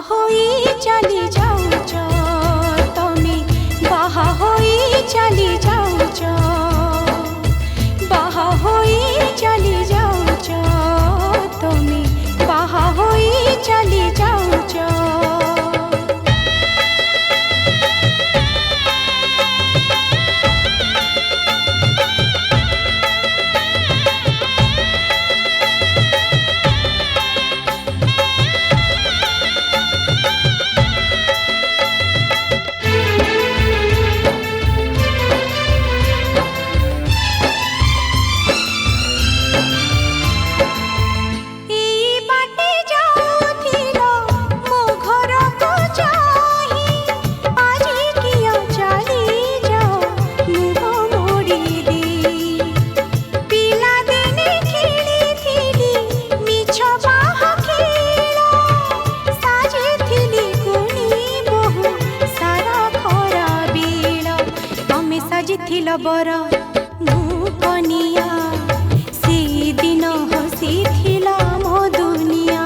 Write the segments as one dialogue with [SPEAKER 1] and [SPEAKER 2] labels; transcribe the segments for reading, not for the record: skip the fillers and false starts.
[SPEAKER 1] होई चली जाऊच तमे बाहा होई चली जाऊच बाहा होई चली जाऊच तमे बाहा होई चली जाऊच। साजिथिल बर मु कनिया से दिन हसीथिल मो दुनिया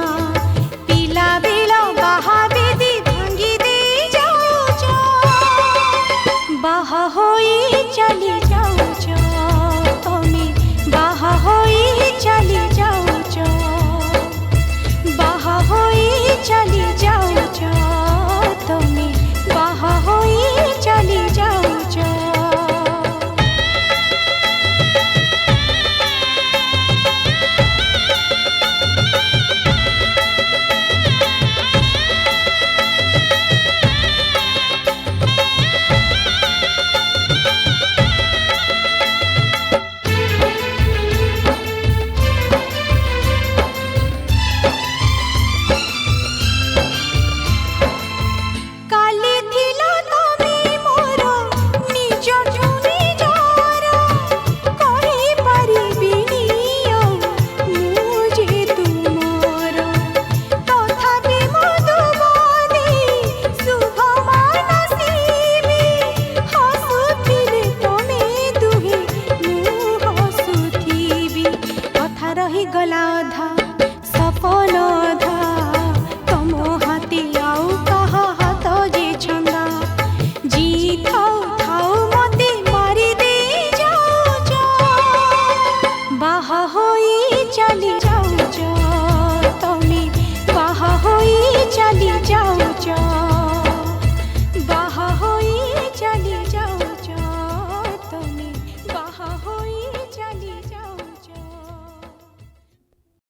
[SPEAKER 1] पिला बेल बाहा बेदी भांगी दे जाऊच बाहा होई चली जाऊच तमे बाहा होई चली जाऊच बाहा होई चली जाऊच तमे बाहा होई चली जाऊच। गला अधा सफल अधा तम हाथी आउ कहा हाथ जे छंदा जीत